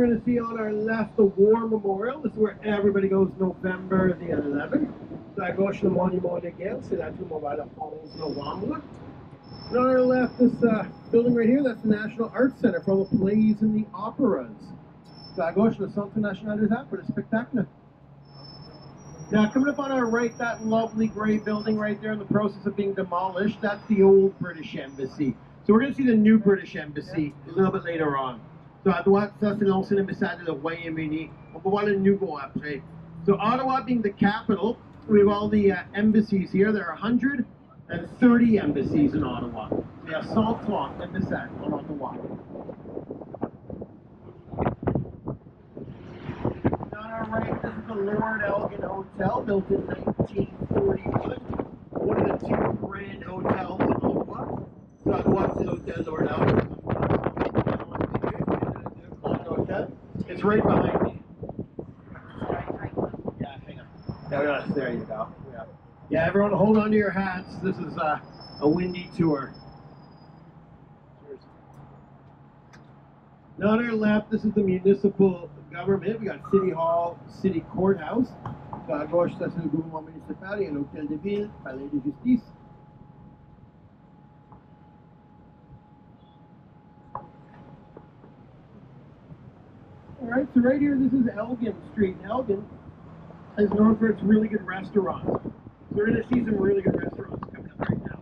we're going to see on our left the War Memorial. This is where everybody goes November the 11th. So à gauche, le monument de guerre, c'est là tout le monde va le 11 novembre. And on our left, this building right here, that's the National Arts Center for all the plays and the operas. So à gauche, le Centre National des Arts for the spectacle. Now, coming up on our right, that lovely gray building right there in the process of being demolished, that's the old British Embassy. So we're going to see the new British Embassy a little bit later on. So à droite, ça c'est l'ancien ambassade du Royaume-Uni. On va voir le nouveau après. So Ottawa being the capital, we have all the embassies here. There are 130 embassies in Ottawa. We have 130 ambassades in Ottawa. On our right, this is the Lord Elgin Hotel, built in 1941. One of the two grand hotels in Ottawa. So à droite, c'est l'Hôtel Lord Elgin. It's right behind me. Yeah, hang on. There you go. Yeah, everyone hold on to your hats. This is a windy tour. Cheers. Now on our left, this is the municipal government. We got City Hall, City Courthouse. So à gauche, ça c'est le gouvernement municipal. Il y a l'Hôtel de Ville, Palais de Justice. Alright, so right here, this is Elgin Street. Elgin is known for its really good restaurants. So we're going to see some really good restaurants coming up right now.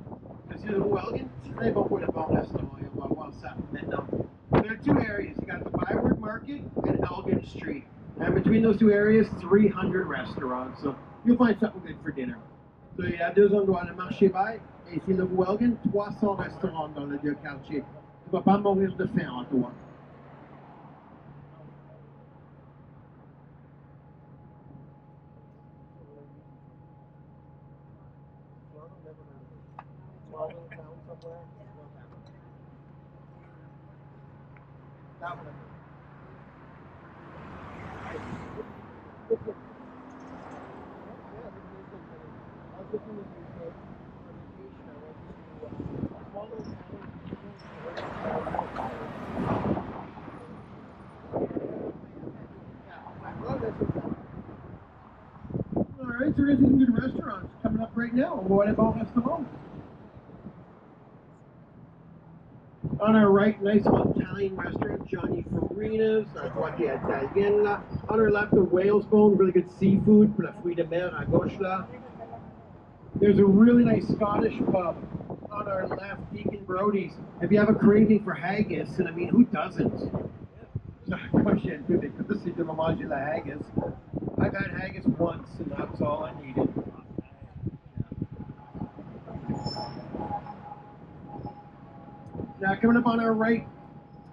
So see the Elgin, c'est beaucoup de bons restaurants. On va voir ça maintenant. There are two areas. You got the Byward Market and Elgin Street. And between those two areas, 300 restaurants. So you'll find something good for dinner. So il y a deux endroits, le marché Bay et ici le Elgin, 300 restaurants dans les deux quartiers. Tu ne vas pas mourir de faim en toi. That one. Alright, so there's some good restaurants coming up right now. What about restaurant? On our right, nice little Italian restaurant, Johnny Farina's, Italienne. On our left, the whale's bone, really good seafood, pour la fruit de mer à gauche là. There's a really nice Scottish pub on our left, Deacon Brody's. If you have a craving for haggis, and I mean, who doesn't? Question, because c'est de manger la haggis. I've had haggis once, and that's all I needed. Now, coming up on our right,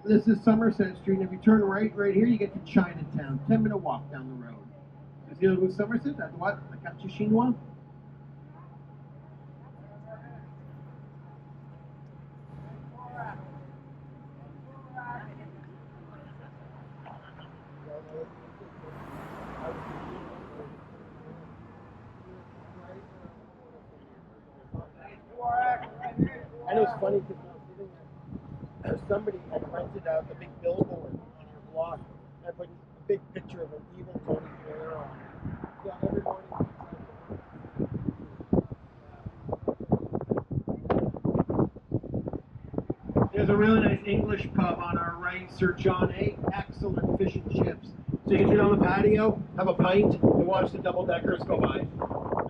this is Somerset Street, and if you turn right here, you get to Chinatown. 10-minute walk down the road. Is it with Somerset? That's what? The quartier chinois? I know it's funny because somebody had rented out the big billboard on your block and put a big picture of an evil Tony Blair on it. Yeah, every morning. There's a really nice English pub on our right, Sir John A. Excellent fish and chips. So you can sit on the patio, have a pint, and watch the double-deckers go by.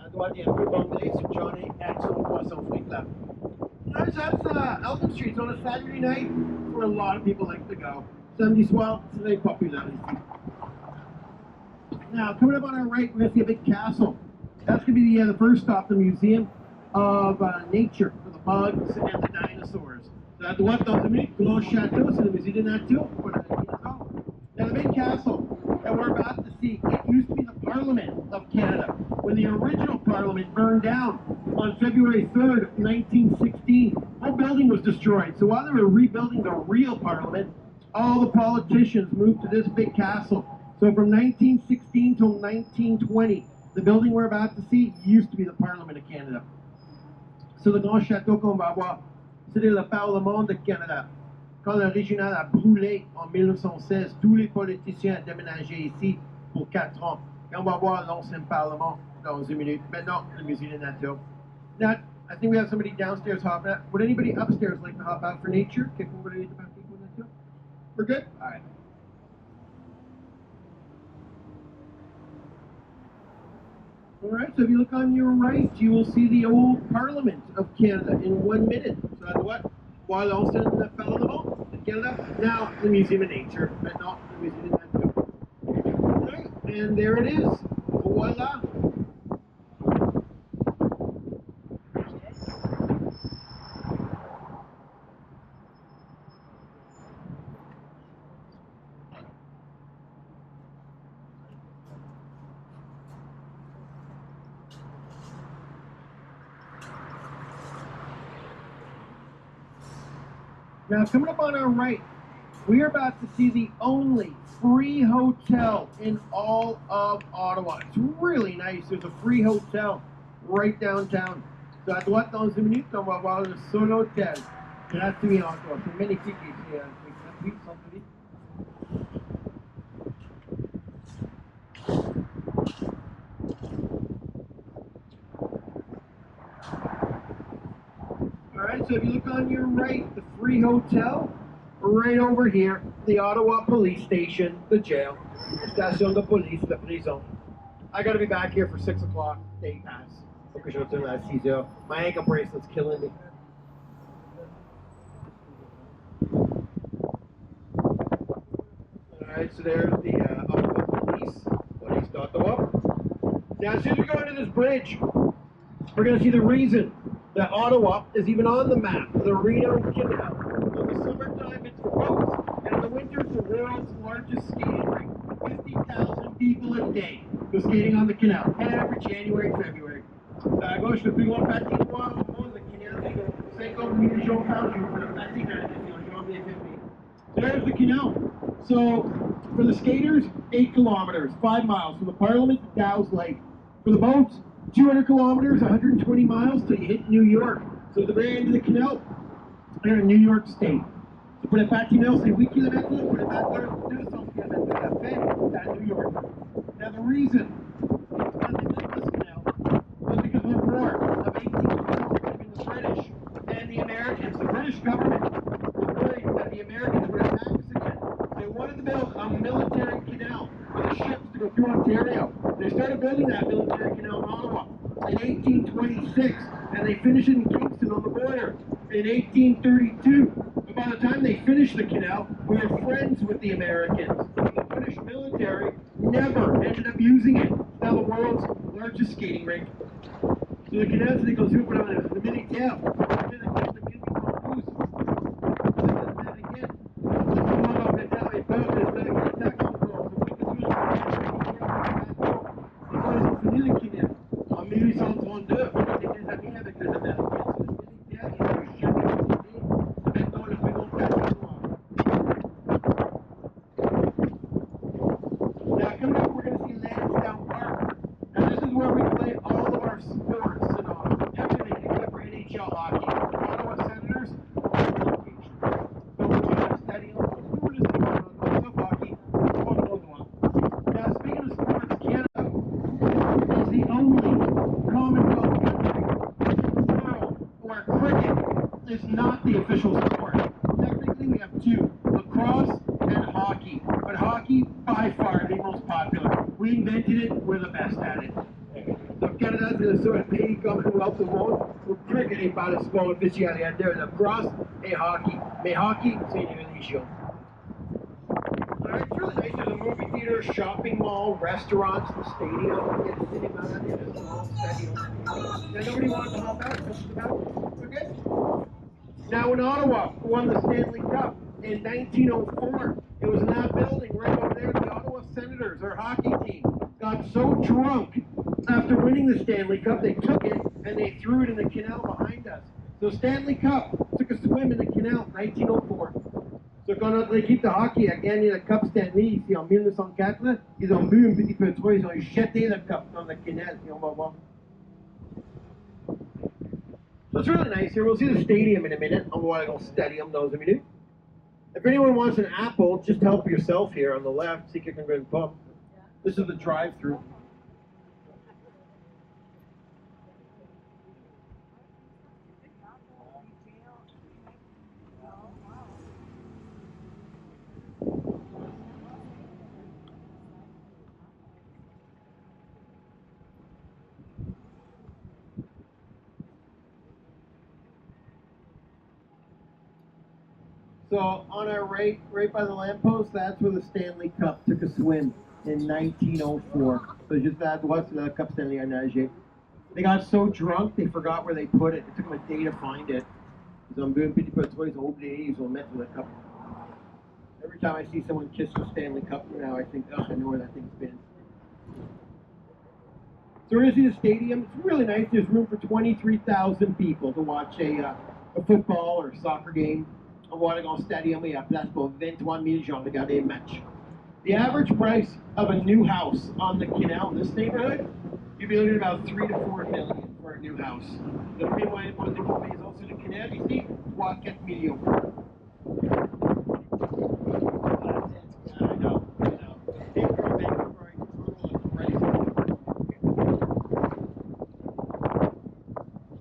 À droite, il y a un peu d'anglais, Sir John A. Excellent poisson frit là. That's Elgin Street. On a Saturday night, where a lot of people like to go. Sunday soir, it's very popular. Now, coming up on our right, we're going to see a big castle. That's going to be the first stop, the Museum of Nature, for the bugs and the dinosaurs. So à droite, dans le Grand Château, c'est le musée de nature pour les dinosaures. Now, the big castle that we're about to see, it used to be the Parliament of Canada. When the original Parliament burned down on February 3rd, 1916, the whole building was destroyed. So while they were rebuilding the real Parliament, all the politicians moved to this big castle. So from 1916 till 1920, the building we're about to see used to be the Parliament of Canada. So the Grand Château qu'on va voir, c'est le Parlement de Canada. quand le régional a brûlé en 1916, tous les politiciens ont déménagé ici pour 4 ans. Et on va voir l'ancien Parlement dans une minute. Maintenant, le musée de nature. Now, I think we have somebody downstairs hopping out. Would anybody upstairs like to hop out for nature? We're good? All right. All right, so if you look on your right, you will see the old Parliament of Canada in 1 minute. So that's what? Voir l'ancien Parlement of Canada. Now, the Museum of Nature, but not the Museum of Nature. All right, and there it is. Voila. Now, coming up on our right, we are about to see the only free hotel in all of Ottawa. It's really nice. There's a free hotel right downtown. So, à droite, dans une minute, on va voir le seul hôtel gratuit en Ottawa. C'est magnifique ici. C'est gratuit, sans prix. Alright, so if you look on your right, the free hotel, right over here, the Ottawa Police Station, the jail, Station de Police, la prison. I gotta be back here for 6 o'clock, day pass. Faut que je retourne à 6 heures. My ankle bracelet's killing me. Alright, so there's the Ottawa Police d'Ottawa. Now, as soon as we go into this bridge, we're gonna see the reason that Ottawa is even on the map, the Rideau Canal. In the summertime, it's for boats, and in the winter, it's the world's largest skating rink. 50,000 people a day go skating on the canal, every January, February. À gauche, le plus grand patinoire au monde, le canal, c'est 50 millions par jour pour le patinage en janvier, février. So there's the canal. So, for the skaters, 8 kilometers, 5 miles from the Parliament to Dow's Lake. For the boats, 200 kilometers, 120 miles till you hit New York. So at the very end of the canal, they're in New York State. So pour les patineurs, c'est 8 km, pour les batteurs, 200 km. That's it, at New York. Now the reason why they built this canal was because of the war of 1812 between the British and the Americans. The British government was worried that the Americans would attack us again. They wanted to build a military canal for the ships to go through Ontario. They started building that military canal in Ottawa in 1826, and they finished it in Kingston on the border in 1832. But by the time they finished the canal, we were friends with the Americans. The British military never ended up using it. It's now the world's largest skating rink. So the canal, they go through the militaire. Is not the official sport. Technically, we have two, lacrosse and hockey. But hockey, by far, the most popular. We invented it, we're the best at it. So Canada, c'est le seul pays Commonwealth au monde où cricket n'est pas le sport officiel. Il y a deux, lacrosse et hockey. Mais hockey, c'est une religion. It's really nice. There's a movie theater, shopping mall, restaurants, the stadium. There's a cinema, there's a small stadium. Now, nobody wants to hop out. We're good? Now in Ottawa, who won the Stanley Cup in 1904, it was in that building right over there. The Ottawa Senators, our hockey team, got so drunk after winning the Stanley Cup, they took it and they threw it in the canal behind us. So Stanley Cup took a swim in the canal in 1904. So quand notre équipe de hockey a gagné le Cup Stanley ici en 1904, ils ont bu un petit peu trop, ils ont jeté le cup dans le canal, et on va voir. So it's really nice here. We'll see the stadium in a minute. On va voir le stadium dans une minute. If anyone wants an apple, just help yourself here on the left. See if you can go and pump. This is the drive-through. So on our right by the lamppost, that's where the Stanley Cup took a swim in 1904. So just that was the Cup Stanley à nager. They got so drunk they forgot where they put it. It took them a day to find it. Ils ont bu un petit peu de ils ont oublié, ils ont mettre le cup. Every time I see someone kiss the Stanley Cup now, I think, oh, I know where that thing's been. So we're going to see the stadium. It's really nice. There's room for 23,000 people to watch a football or a soccer game. On Watergon Stadium, il y a place pour 23 000 gens regarder le match. The average price of a new house on the canal in this neighborhood, you'd be looking at about 3 to 4 million for a new house. Le prix moyen pour des maisons sur le canal ici, 3-4 millions. I know.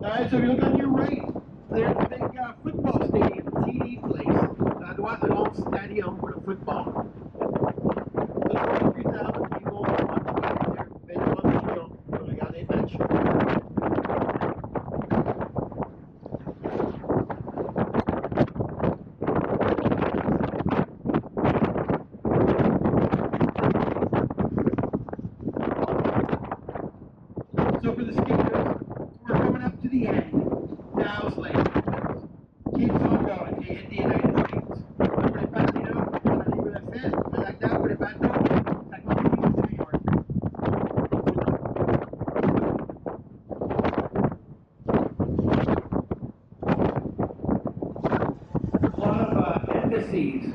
Alright, so if you look on your right, there's a big football stadium, TD place. Droite, le long stadium for the football. There's 23,000 people watching there. 21 millions pour regarder le match. So for the skaters, we're coming up to the end. Now's late. Keeps on going. They hit the United States. Pour les patineurs, on arrive à la fête. De la table pour les bateaux, ça continue to New York. A lot of embassies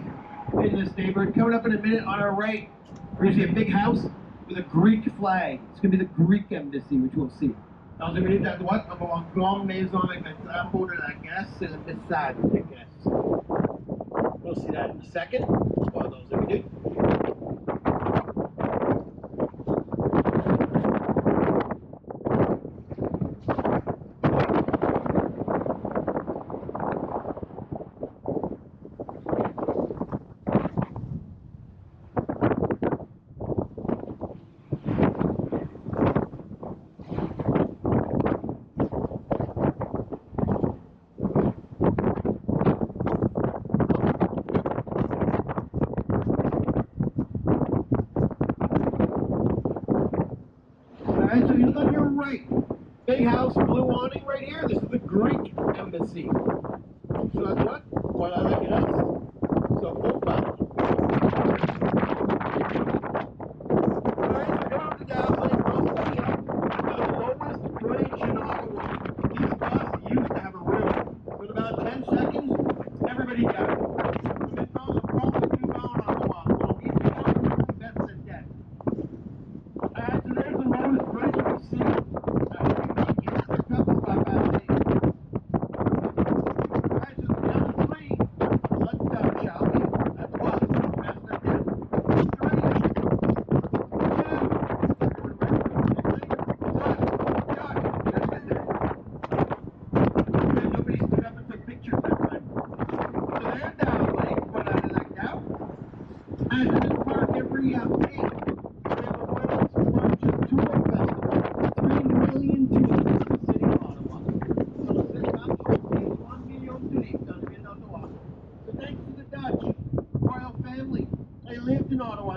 in this neighborhood. Coming up in a minute on our right, we're going to see a big house with a Greek flag. It's going to be the Greek embassy, which we'll see. Dans une minute à droite, on va voir une grande maison avec le drapeau de la Grèce et le message de la Grèce. We'll see that in a second. Well, dans une minute. Alright, so you look on your right. Big house, blue awning right here. This is the Greek embassy. So that's what? Voilà la Grèce. So, Opa. Alright, so down to Dallas Lake, close to the lowest bridge in Ottawa. These buses used to have a room. With about 10 seconds, everybody died.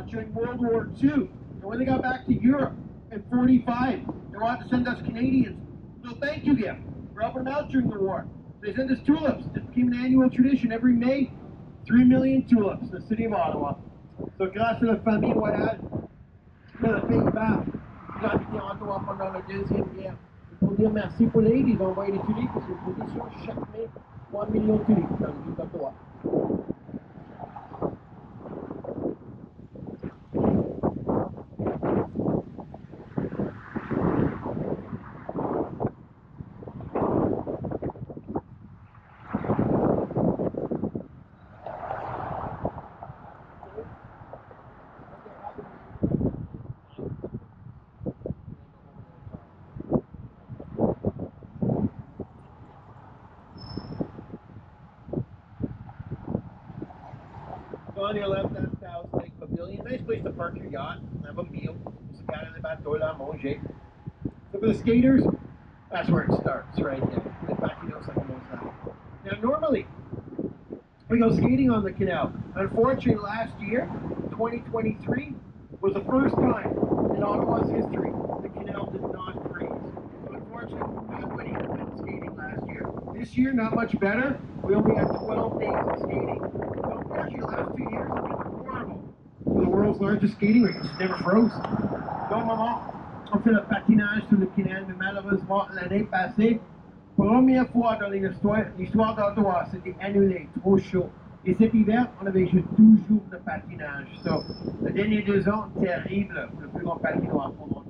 During World War II, and when they got back to Europe in 45, they wanted to send us Canadians. So thank you gift for helping them out during the war. They sent us tulips. It became an annual tradition every May. 3 million tulips in the city of Ottawa. So grâce à la famille royale de la Pays-Bas, ils ont habité à Ottawa pendant la Deuxième Guerre. Pour dire merci pour l'aide, ils ont envoyé des tulipes parce que tradition chaque mai 3 millions de tulipes dans le ville d'Ottawa. place to park your yacht, have a meal, se garer les bateaux là, manger. So for the skaters, that's where it starts, right there. The Gatineau Rivers. Now normally, we go skating on the canal. Unfortunately, last year, 2023, was the first time in Ottawa's history the canal did not freeze. So unfortunately, nobody went skating last year. This year, not much better. We only had 12 days of skating. So unfortunately, the last 2 years have been horrible. For the world's largest skating rink, it's never froze. Donc, maman, on fait le patinage sur le canal, mais malheureusement, l'année passée, première fois dans l'histoire d'Ottawa, c'était annulé, trop chaud. Et cet hiver, on avait juste 12 jours de patinage. So, les derniers 2 ans, terrible pour le plus grand patinoire pour moi.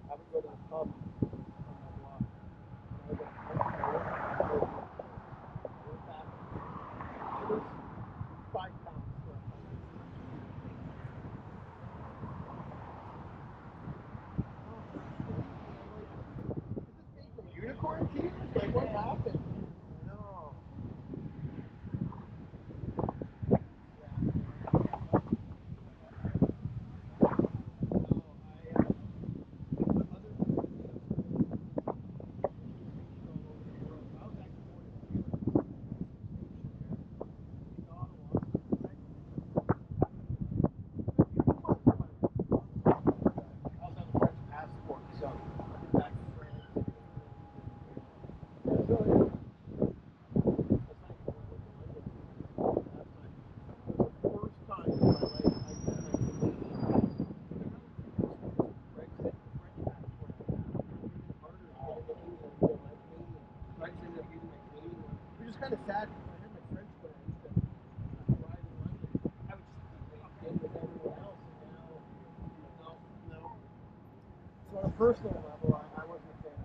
I would go to the pub on the block. I would go to it was 5 pounds for a hundred. Unicorn tears? Like what happened? No. Kind of sad. I had my French when I used to ride in London. I would just be in with everyone else, and now, no. So on a personal level, I wasn't a fan.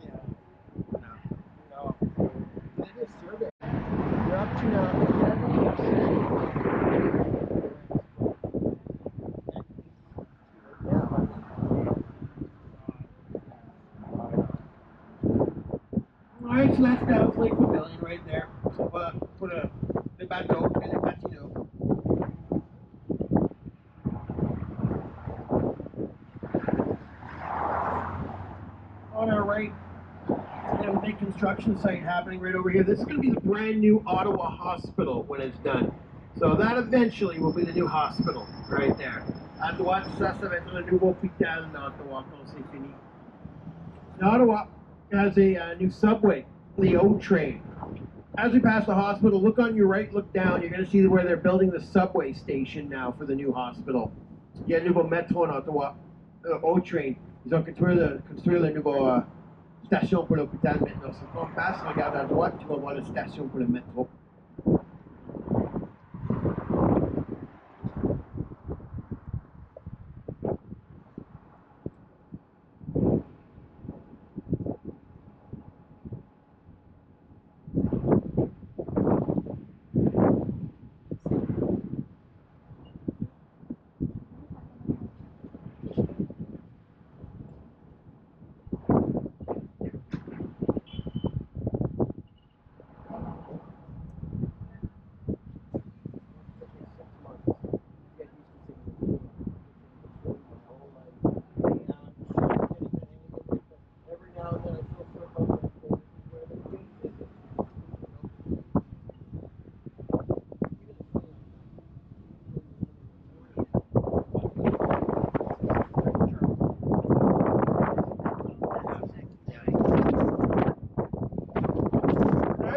Yeah. No. They did a survey. They're up to now 70%. Alright, so that's Lake Pavilion right there. So put a bateau and a Gatineau. On our right, we have a big construction site happening right over here. This is going to be the brand new Ottawa Hospital when it's done. So that eventually will be the new hospital right there. À droite, ça va être le nouveau hôpital d'Ottawa quand c'est fini. Now, Ottawa has a new subway, the O train. As we pass the hospital, look on your right, look down. You're going to see where they're building the subway station now for the new hospital. Il y a le nouveau métro en Ottawa, O train. Ils ont construit le nouveau station pour l'hôpital maintenant. Si on passe, regarde à droite, tu vas voir la station pour le métro.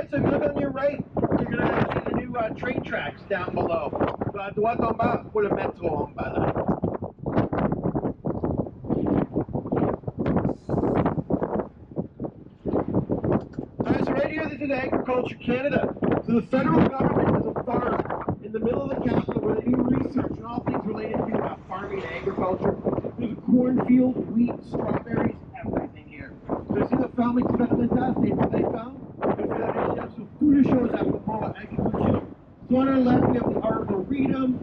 So if you look on your right, you're going to see the new train tracks down below. So à droite en bas, pour le métro en bas là. Alright, so right here, this is Agriculture Canada. So the federal government has a farm in the middle of the capital where they do research and all things related to farming and agriculture. There's a cornfield, wheat, strawberries, everything here. So you see the ferme expérimentale, c'est Bytown. Sur toutes les choses à propos de l'agriculture. So on our left, we have the Arbor Freedom,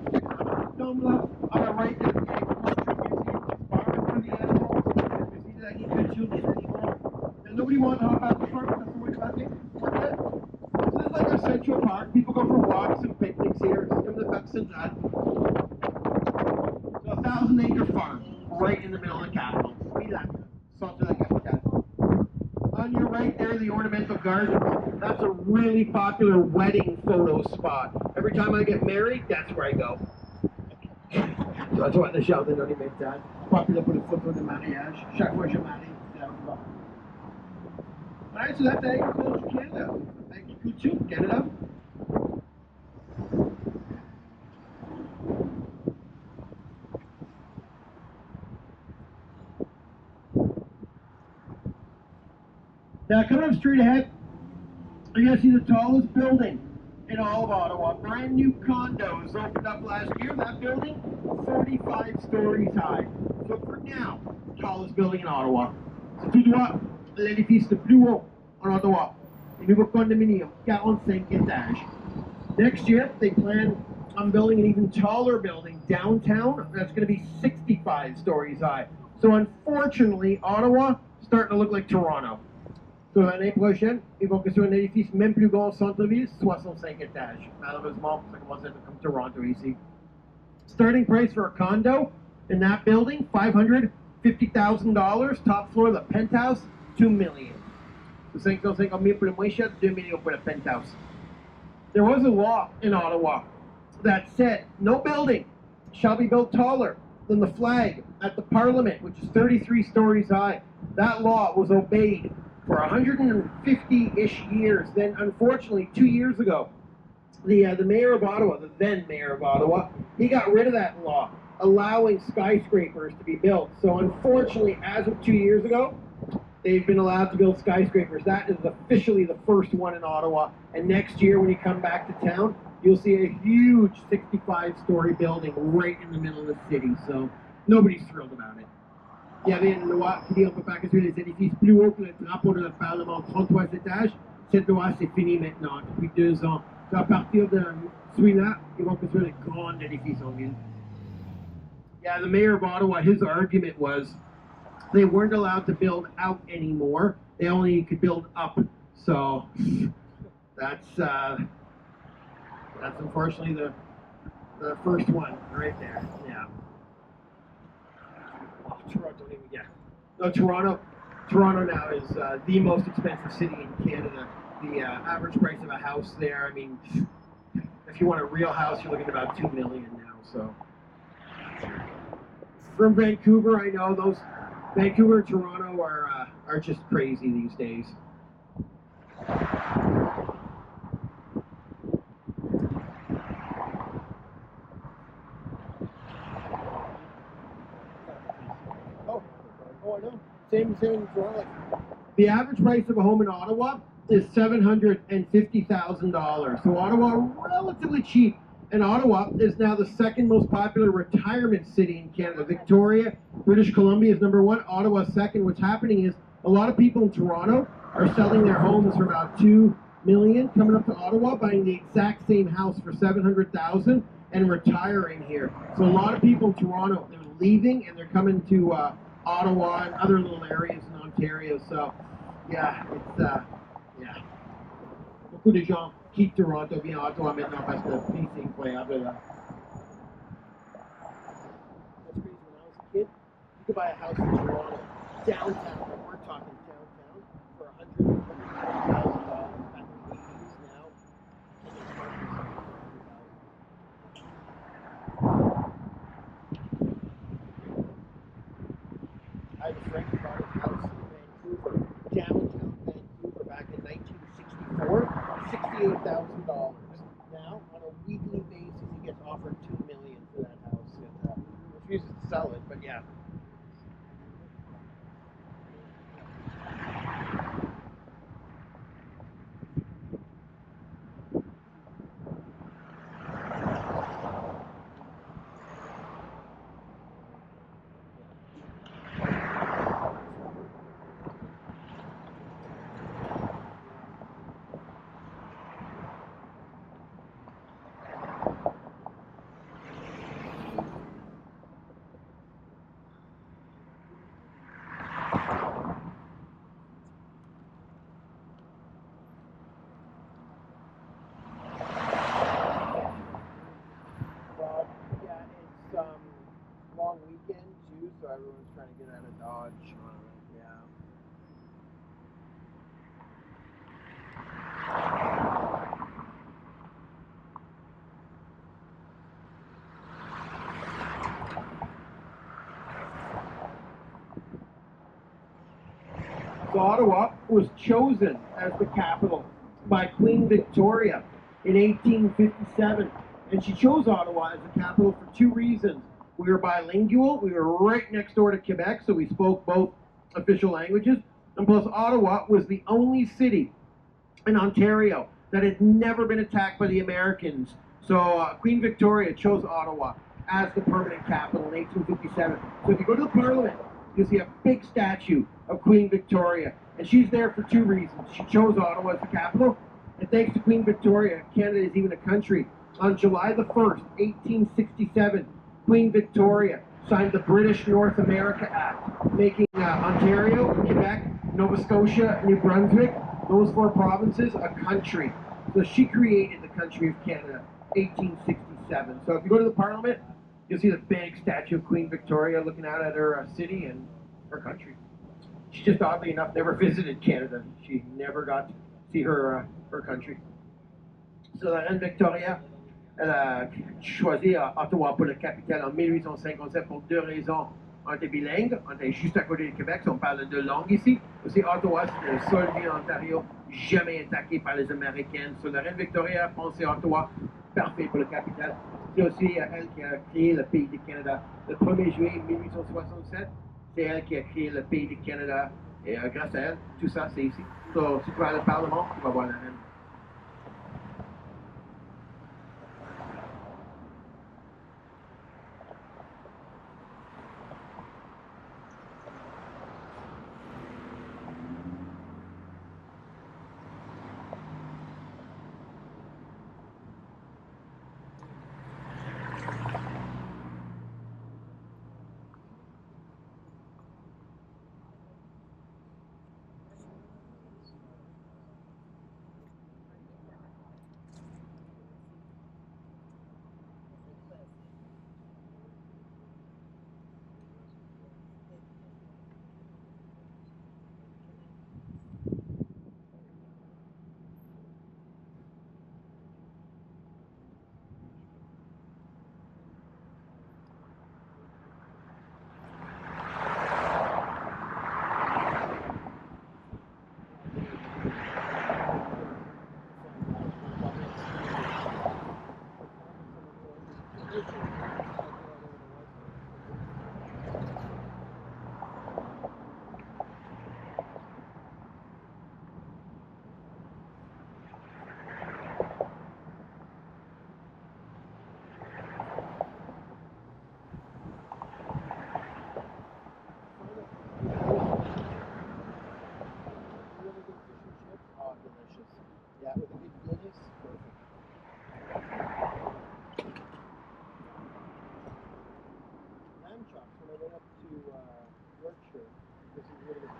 Domla, on the right there's the agriculture museum, the farm for the animals. You see that eventually anymore. And nobody wants to hop out the farm, that's the way about it. So this is like a central park. People go for walks and picnics here. Come to the Buxton's. So 1,000-acre farm right in the middle of the capital. See that? Centre de la capitale. On your right there, the ornamental garden. That's a really popular wedding photo spot. Every time I get married, that's where I go. So that's what the jardin ornemental. Popular pour les photos de mariage. Chaque fois que je marie, c'est là-bas. Alright, so that's Agriculture Canada. Agriculture Canada. Now, coming up straight ahead, you're going to see the tallest building in all of Ottawa. Brand new condos opened up last year. That building, 45 stories high. So for now, tallest building in Ottawa. C'est tout droit l'édifice le plus haut en Ottawa. Le nouveau condominium, 45 étages. Next year, they plan on building an even taller building downtown. That's going to be 65 stories high. So unfortunately, Ottawa starting to look like Toronto. So l'année prochaine, ils vont construire un édifice même plus grand au centre-ville, 65 étages. Malheureusement, ça commence à être comme Toronto ici. Starting price for a condo in that building, $550,000. Top floor, the penthouse, $2 million. So 550,000 pour le moins cher, $2 million pour the penthouse. There was a law in Ottawa that said no building shall be built taller than the flag at the Parliament, which is 33 stories high. That law was obeyed for 150-ish years. Then, unfortunately, 2 years ago, the mayor of Ottawa, the then mayor of Ottawa, he got rid of that law, allowing skyscrapers to be built. So, unfortunately, as of 2 years ago, they've been allowed to build skyscrapers. That is officially the first one in Ottawa. And next year, when you come back to town, you'll see a huge 65-story building right in the middle of the city. So, nobody's thrilled about it. Il y avait une loi qui dit qu'on ne peut pas construire des édifices plus hauts que le drapeau de le Parlement, 33 étages. Cette loi, c'est fini maintenant, depuis 2 ans. So à partir de celui-là, ils vont construire des grands édifices en ville. Yeah, the mayor of Ottawa, his argument was they weren't allowed to build out anymore. They only could build up. So that's unfortunately the first one right there. Yeah. Toronto, yeah. No, Toronto now is the most expensive city in Canada. The average price of a house there, I mean, if you want a real house, you're looking at about $2 million now. So, from Vancouver, I know those Vancouver and Toronto are just crazy these days. Oh, I know. Same in Toronto. The average price of a home in Ottawa is $750,000. So Ottawa, relatively cheap. And Ottawa is now the second most popular retirement city in Canada. Victoria, British Columbia is number 1. Ottawa second. What's happening is a lot of people in Toronto are selling their homes for about $2 million, coming up to Ottawa, buying the exact same house for $700,000 and retiring here. So a lot of people in Toronto, they're leaving and they're coming to Ottawa and other little areas in Ontario. So yeah, it's yeah. Beaucoup de gens quittent Toronto, viennent à Ottawa maintenant parce que le prix c'est incroyable là. That's crazy. When I was a kid, you could buy a house in Toronto, downtown, like we're talking downtown, for $120,000 back in the 80s. Now, I have a friend who bought a house in Vancouver, downtown Vancouver, back in 1964, $68,000. Now, on a weekly basis, he gets offered $2 million for that house, and refuses to sell it. But yeah. everyone's trying to get out of Dodge. Yeah. So Ottawa was chosen as the capital by Queen Victoria in 1857. And she chose Ottawa as the capital for two reasons. We were bilingual, we were right next door to Quebec, so we spoke both official languages. And plus, Ottawa was the only city in Ontario that had never been attacked by the Americans. So Queen Victoria chose Ottawa as the permanent capital in 1857. So if you go to the Parliament, you'll see a big statue of Queen Victoria. And she's there for two reasons. She chose Ottawa as the capital, and thanks to Queen Victoria, Canada is even a country. On July the 1st, 1867, Queen Victoria signed the British North America Act, making Ontario, Quebec, Nova Scotia, New Brunswick, those four provinces, a country. So she created the country of Canada, 1867. So if you go to the Parliament, you'll see the big statue of Queen Victoria looking out at her city and her country. She just, oddly enough, never visited Canada. She never got to see her country. So la reine Victoria, elle a choisi Ottawa pour la capitale en 1857 pour deux raisons. On était bilingue, on était juste à côté du Québec, on parle deux langues ici. Aussi, Ottawa, c'est le seul ville en Ontario jamais attaqué par les Américains. So, la reine Victoria a pensé à Ottawa, parfait pour la capitale. C'est aussi elle qui a créé le pays du Canada. Le 1er juillet 1867, c'est elle qui a créé le pays du Canada. Et grâce à elle, tout ça, c'est ici. So, si tu vas au Parlement, tu vas voir la reine. Yeah, with a good Guinness, perfect. Lamb chops, when I went up to Yorkshire, this is really good.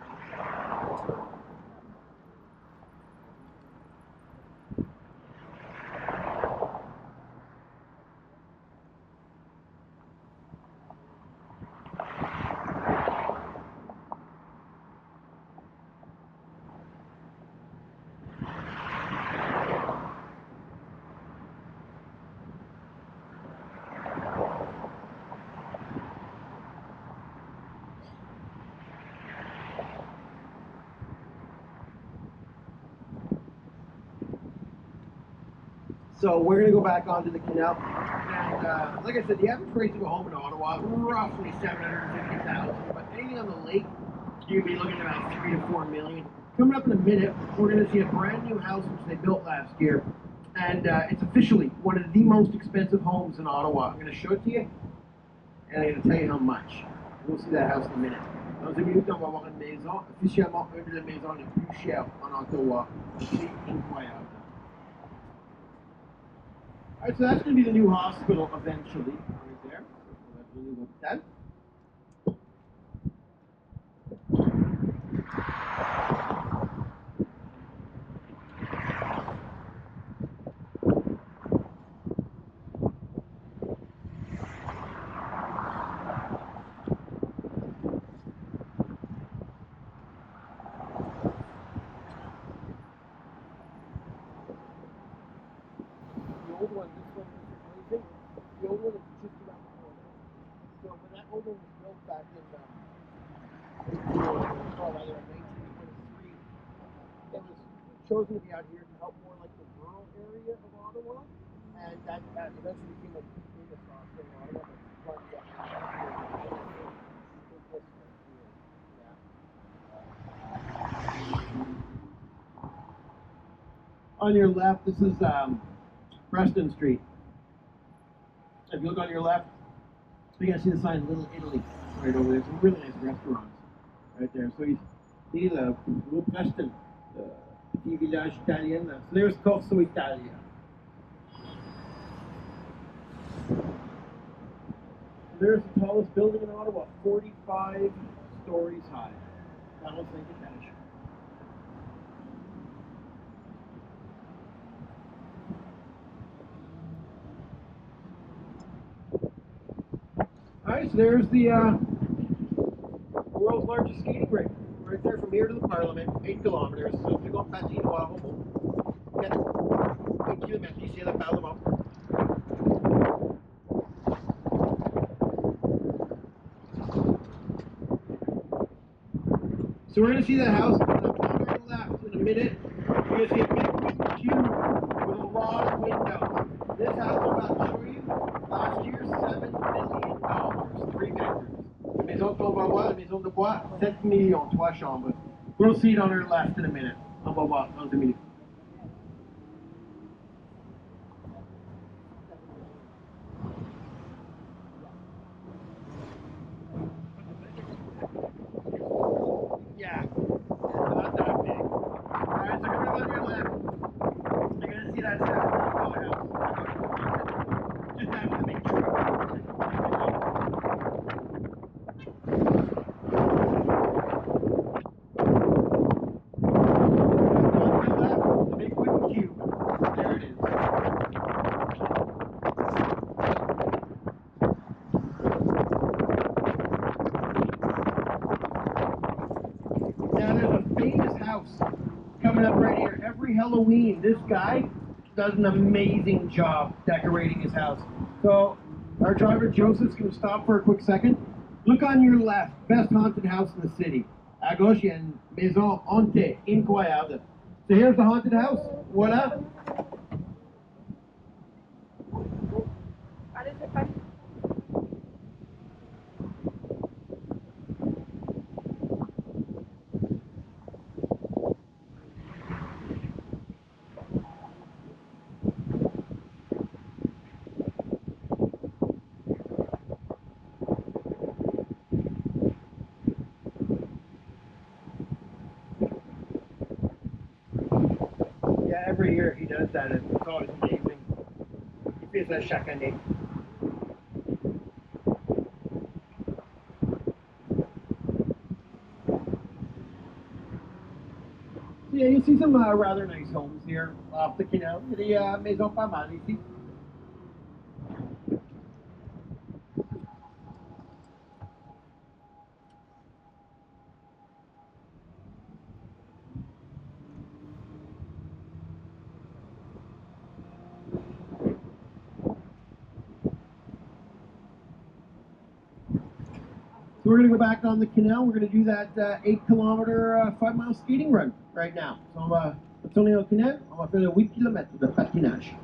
So we're going to go back onto the canal. And like I said, the average price of a home in Ottawa, roughly $750,000. But anything on the lake, you'd be looking at about $3 to $4 million. Coming up in a minute, we're going to see a brand new house which they built last year. And it's officially one of the most expensive homes in Ottawa. I'm going to show it to you, and I'm going to tell you how much. We'll see that house in a minute. Dans une minute, on va voir une maison, officiellement une des maisons les plus chères en Ottawa. C'est incroyable. Alright, so that's going to be the new hospital eventually, right there. So that's the new hotel. chosen to be out here to help more like the rural area of Ottawa, and that eventually became like the biggest hospital in Ottawa. But on your left, this is Preston Street. If you look on your left, you can see the sign Little Italy right over there. Some really nice restaurants right there. So you see the Blue Preston, the Petit Village Italien. So there's Corso Italia. There's the tallest building in Ottawa, 45 stories high. That was St. Gatineau. Alright, so there's the world's largest skating rink. Right there from here to the Parliament, 8 kilometers. So if you go patinoire, 8 kilomètres ici à la Parlement. So we're going to see that house on our left in a minute. You're going to see a big cube with a lot of windows. This house I'm about to show you, last year, $7 million, 3 bedrooms. La maison qu'on va voir, la maison de bois, 7 millions, 3 chambres. We'll see it on our left in a minute. On va voir dans 2 minutes. Yeah, not that big. Alright, so coming up on your left, you're going to see that $7 million house. Just after the big tree. Coming up right here, every Halloween, this guy does an amazing job decorating his house. So our driver Joseph's going to stop for a quick second. Look on your left, best haunted house in the city. À gauche, il y a une maison hantée, incroyable. So here's the haunted house. Voilà. Yeah, every year he does that. It's always amazing. He fait ça chaque année. Yeah, you see some rather nice homes here off the canal. Il y a des maisons pas mal ici. So we're going to go back on the canal. We're going to do that 8-kilometer, 5-mile skating run right now. So on va retourner au canal. On va faire le 8 km de patinage.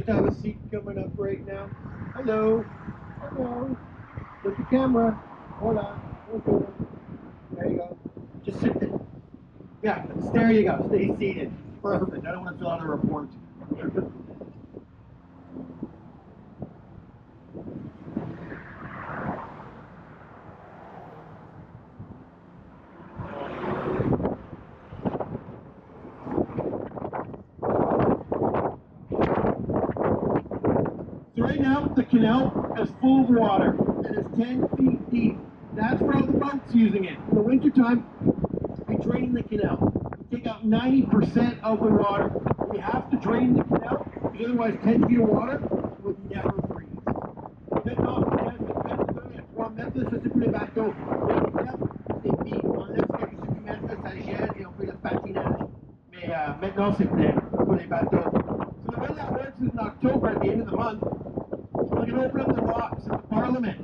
just have a seat coming up right now. Hello. Hello. Look the camera. Hola. Okay. There you go. Just sit there. Yeah, there you go. Stay seated. Perfect. I don't want to fill out a report. So right now, the canal is full of water. It is 10 feet deep. That's for all the boats using it. In the wintertime, we drain the canal. We take out 90% of the water. We have to drain the canal, because otherwise 10 feet of water would never freeze. Maintenant, il y a 3 mètres, ça c'est pour les bateaux. C'est puis, on laisse quelques centimètres, ça gèle et on fait le patinage. Mais maintenant, c'est plein pour les bateaux. So the way that works is in October, at the end of the month, we're going to open up the locks at the Parliament,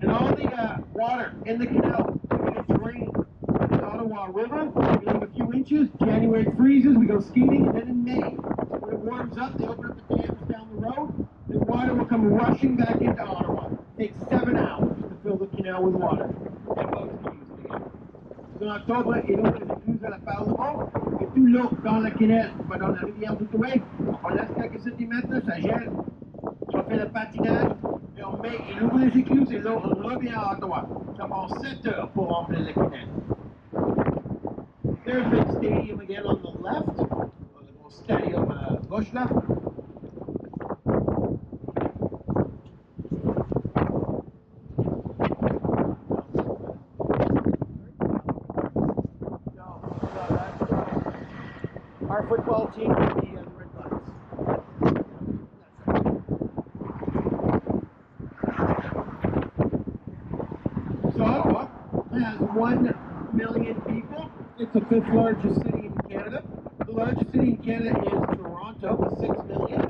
and all the water in the canal is going to drain to the Ottawa River. We leave a few inches. January it freezes, we go skating, and then in May, when it warms up, they open up the dams down the road, and water will come rushing back into Ottawa. It takes 7 hours to fill the canal with water, and boats can use it again. So en octobre, et l'eau les écluses à la Parlement, et tout l'eau dans le canal, pas dans la rivière du Toué. On laisse quelques centimètres, ça gèle. On fait le patinage et on met, il ouvre les écluses et l'eau revient à Ottawa. Ça prend 7 heures pour remplir le canal. There's the stadium again on the left. Le gros stadium à gauche là. Our football team is the Red Bucks. So Ottawa has 1 million people. It's the 5th largest city in Canada. The largest city in Canada is Toronto with 6 million.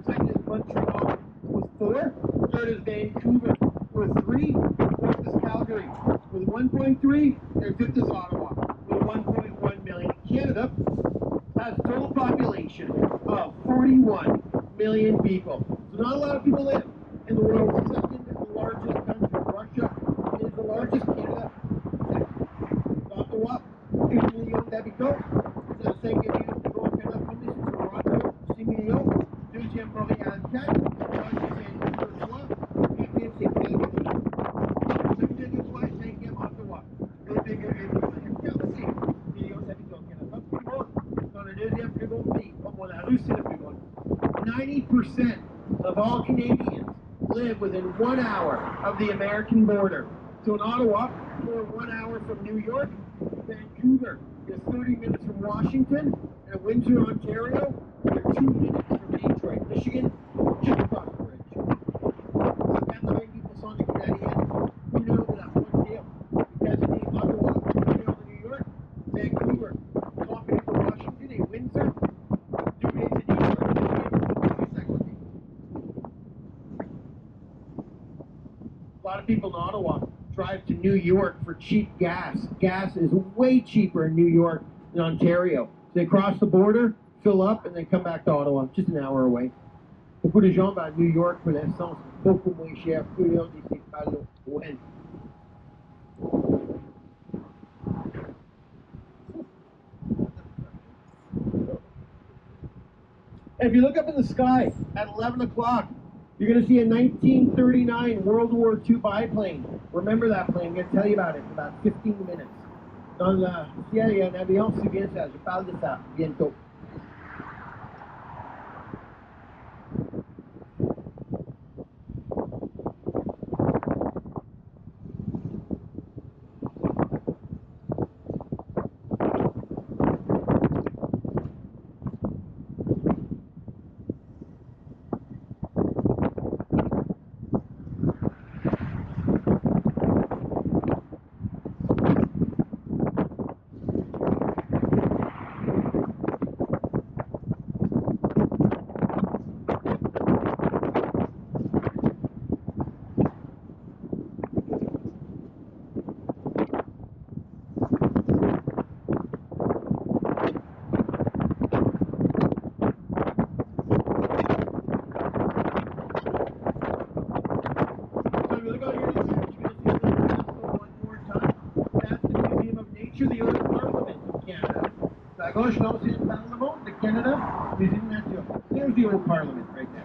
Second is Montreal with 4. Third is Vancouver with 3. Fourth is Calgary with 1.3. And fifth is Ottawa with 1.1 million. Canada has a total population of 41 million people. So not a lot of people live in the world's second largest country. Russia is the largest. Canada, second. Ottawa, 1 million d'habitants. C'est le 5e gros Canada, premier c'est Toronto, 6 millions. Deuxième, Montréal, 4. Troisième, Saint-Louis, 3. Quatrième, c'est Calgary. 2,3 et 5e, Ottawa. 2,46 millions d'habitants au Canada. Plus gros, dans le deuxième plus gros pays. Bon, la Russie est le plus gros. 90% of all Canadians live within 1 hour of the American border. So in Ottawa, we're 1 hour from New York. Vancouver is 30 minutes from Washington. And Windsor, Ontario, we're 2 minutes from Detroit, Michigan, just across the bridge. Quand les people sont des Canadiens, we know that one deal. Because in Ottawa, we know New York, Vancouver, 3 minutes from Washington, et Windsor, 2 minutes to Detroit, Michigan, a lot of people in Ottawa drive to New York for cheap gas. Gas is way cheaper in New York than Ontario. They cross the border, fill up, and then come back to Ottawa, just an hour away. Beaucoup de gens vont à New York pour l'essence, beaucoup moins cher que l'heure d'ici à l'Ouest. If you look up in the sky at 11 o'clock, you're going to see a 1939 World War II biplane. Remember that plane. I'm going to tell you about it in about 15 minutes. Dans le ciel, il y a un avion qui vient ça. Je parle de ça bientôt. gauche, là, c'est le Parlement de Canada, les îles nature. There's the old Parliament right there.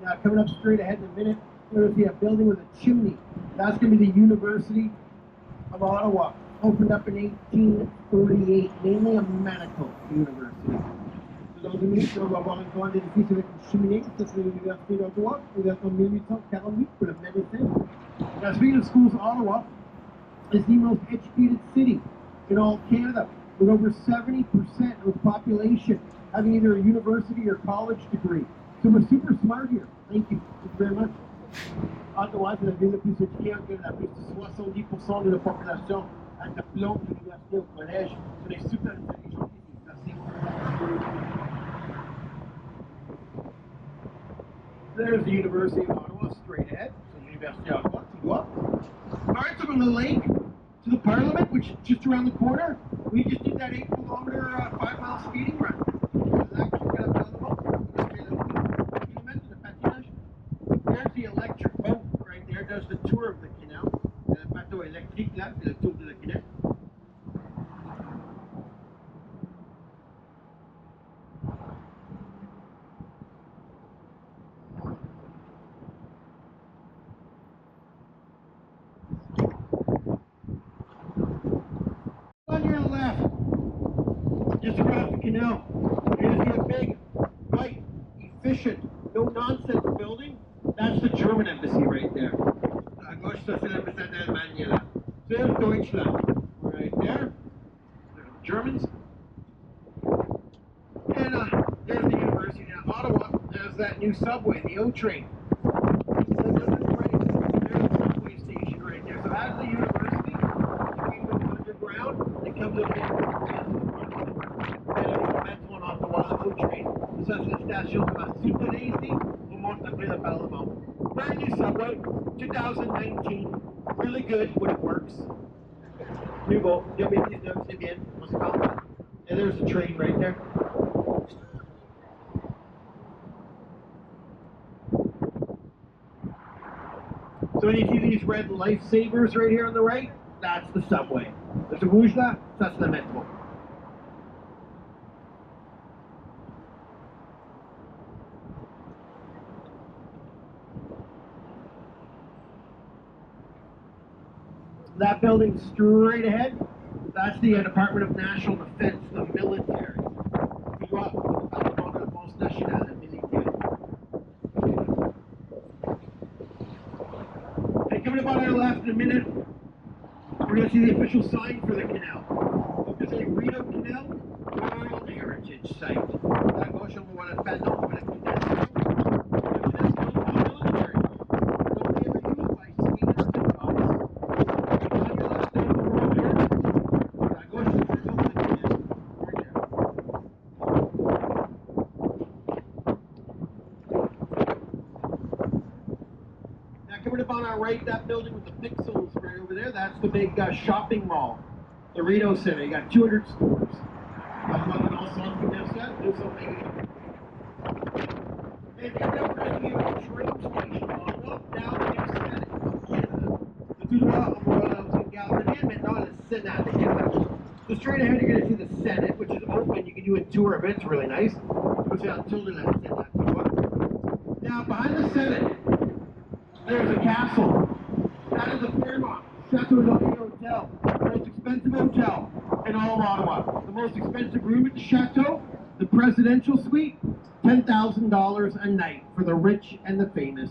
Now, coming up straight ahead in a minute, we're going to see a building with a chimney. That's going to be the University of Ottawa. Opened up in 1848, mainly a medical university. Dans 2 minutes, on va avoir un grand édifice avec une cheminée. Ça, c'est l'Université d'Ottawa, ouverte en 1848 pour le médecin. Now, speaking of schools, Ottawa is the most educated city in all Canada, with over 70% of the population having either a university or college degree. So we're super smart here. Thank you. Thank you very much. Ottawa, c'est la ville la plus éduquée au Canada. Plus de 70% de la population a un diplôme d'université au collège. On est super intelligents ici. Merci. There's the University of Ottawa, straight ahead. So University of Ottawa, tout droit. All right, so from the lake to the Parliament, which is just around the corner, we just did that 8-kilometer, 5-mile speeding run. There's the electric boat right there, does the tour of the canal. Le bateau électrique là, c'est le tour de la canal. On your left, just across the canal, you're going to see a big, white, efficient, no-nonsense building. That's the German embassy right there. À gauche, ça c'est l'ambassade d'Allemagne là. There's Deutschland, right there. There's the Germans. And there's the university. Now, Ottawa has that new subway, the O train. So there's the subway station right there. So as the university, the train goes underground, it comes up here. En Ottawa, the O train. Ça c'est la station de la Cité ici. On monte après le Parlement. Brand new subway, 2019. Really good when it works. Nouveau, 2019, c'est bien. On se parle. And there's the train right there. So when you see these red lifesavers right here on the right, that's the subway. There's a rouge là, that's the metro. That building straight ahead, that's the Department of National Defense, the military. Tu vois, le Parlement de la Défense nationale, le militaire. And coming up on our left in a minute, we're going to see the official sign for the canal. It's a Rideau Canal World Heritage Site. À gauche, on voit le panneau pour le canal. Coming up on our right, that building with the pixels right over there, that's the big shopping mall, the Rideau Center. You got 200 stores. And coming up to a train station, on up, down, next to that, Canada. Le tout droit, on va dans une gare de maintenant le Senate. So straight ahead, you're going to see the Senate, which is open. You can do a tour of it. It's really nice. Now, behind the Senate, there's a castle. That is a Fairmont Chateau Laurier Hotel, the most expensive hotel in all of Ottawa. The most expensive room at the chateau, the presidential suite, $10,000 a night for the rich and the famous.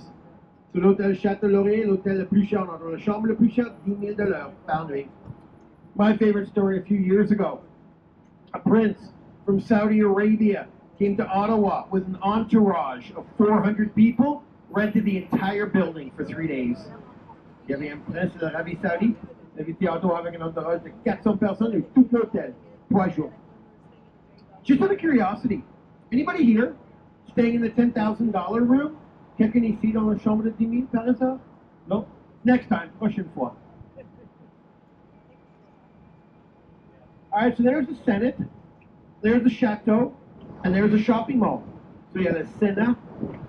So l'hôtel Chateau Laurier, l'hôtel le plus cher, la chambre le plus cher, $10,000 par nuit. My favorite story a few years ago, a prince from Saudi Arabia came to Ottawa with an entourage of 400 people, rented the entire building for 3 days. Il y avait un prince de l'Arabie Saoudite, il avait été à Ottawa avec un entourage de 400 personnes et tout l'hôtel, 3 jours. Just out of curiosity, anybody here staying in the $10,000 room? Quelqu'un ici dans la chambre de 10 000 par hasard? No? Next time, prochaine fois. Alright, so there's the Senate, there's the Chateau, and there's the shopping mall. So you have the Senat,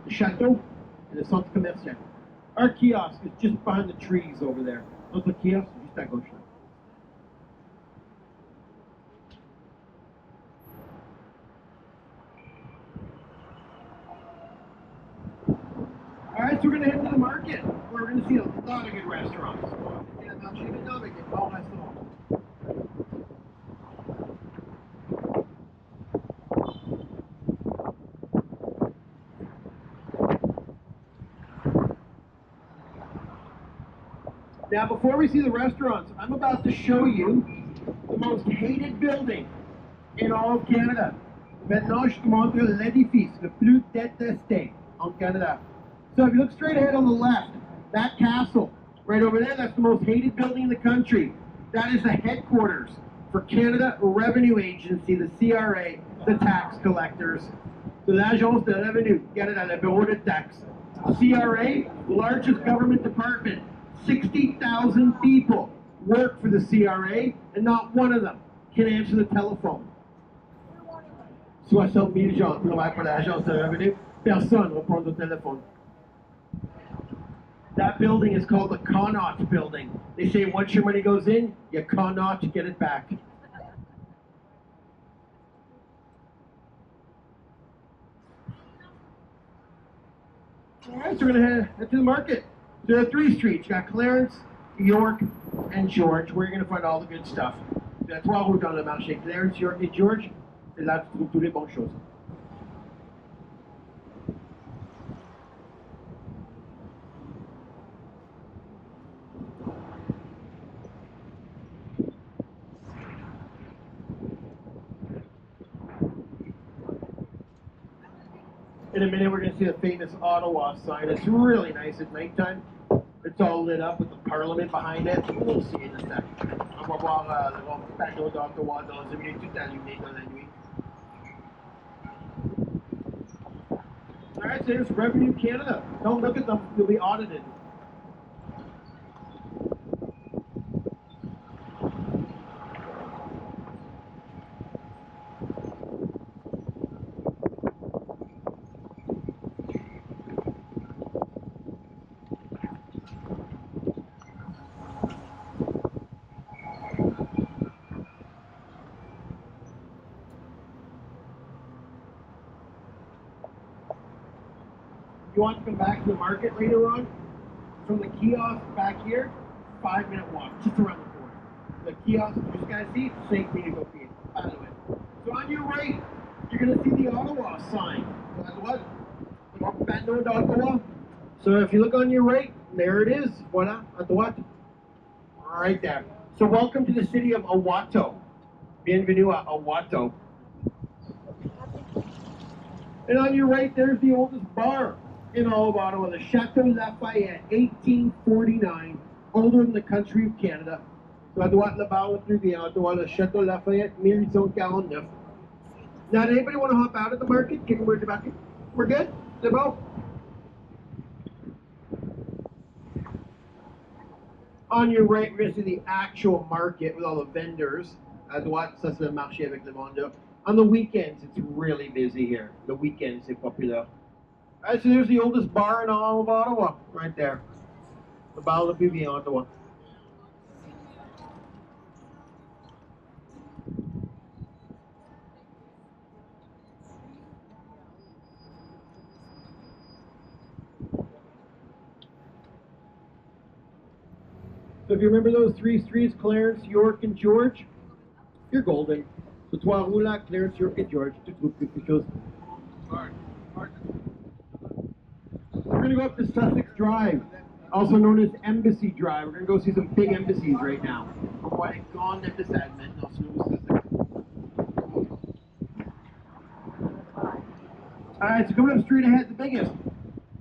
the Chateau, and the Centre Commercial. Our kiosk is just behind the trees over there. Notre kiosk est juste à gauche. Alright, so we're going to head to the market, where we're going to see a lot of good restaurants. Now, before we see the restaurants, I'm about to show you the most hated building in all of Canada. Maintenant, je te montre l'édifice le plus détesté en Canada. So if you look straight ahead on the left, that castle right over there, that's the most hated building in the country. That is the headquarters for Canada Revenue Agency, the CRA, the tax collectors. So l'Agence de Revenue Canada, le Bureau de Taxe. CRA, largest government department. 60,000 people work for the CRA, and not one of them can answer the telephone. 60,000 gens travaillent pour l'Agence de Revenus. Personne répond au téléphone. That building is called the Connaught Building. They say once your money goes in, you cannot get it back. All right, so we're going to head to the market. There are 3 streets. You got Clarence, York, and George, where you're going to find all the good stuff. Il y a 3 routes dans le marché. Clarence, York et George. C'est là que tu trouves toutes les bonnes choses. In a minute, we're going to see the famous Ottawa sign. It's really nice at nighttime. It's all lit up with the Parliament behind it. We'll see in a sec. On va voir le panneau d'Ottawa dans une minute, tout allumé dans la nuit. All right, so here's Revenue Canada. Don't look at them; you'll be audited. You want to come back to the market later on? From the kiosk back here, 5-minute walk, just around the corner. The kiosk, you just gotta see, it's safe for you to go see it. By the way. So on your right, you're gonna see the Ottawa sign. Ottawa. So if you look on your right, there it is. Voilà, à droite. Right there. So welcome to the city of Owato. Bienvenue à Owato. And on your right, there's the oldest bar in all of Ottawa, the Chateau Lafayette, 1849, older than the country of Canada. So à droite, le bar le plus bien, Ottawa, le Chateau Lafayette, 1849. Now, did anybody want to hop out of the market? Kick a word about it? We're good? C'est bon? On your right, we're going to see the actual market with all the vendors. À droite, ça c'est le marché avec le monde. On the weekends, it's really busy here. The weekends, c'est populaire. All right, so there's the oldest bar in all of Ottawa, right there. The bar le plus vieux, Ottawa. So if you remember those three streets, Clarence, York, and George, you're golden. So Trois-Roues, Clarence, York, and George. We're going to go up to Sussex Drive, also known as Embassy Drive. We're going to go see some big embassies right now. Alright, so coming up straight ahead, the biggest,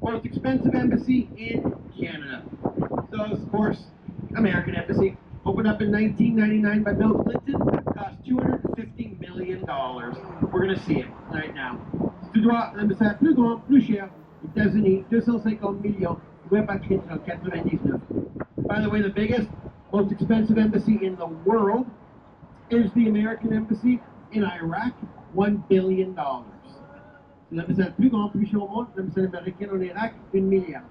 most expensive embassy in Canada. So, of course, American Embassy. Opened up in 1999 by Bill Clinton. Cost $250 million. We're going to see it right now. Tout droit, l'ambassade plus grand, plus cher. États-Unis, 250 millions. By the way, the biggest, most expensive embassy in the world is the American Embassy in Iraq. $1 billion. L'ambassade plus grand, plus cher au monde, l'ambassade américaine en Irak, $1 milliard.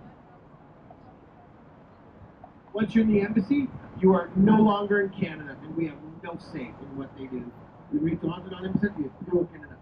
Once you're in the embassy, you are no longer in Canada, and we have no say in what they do. We read on l'ambassade, we have no Canada.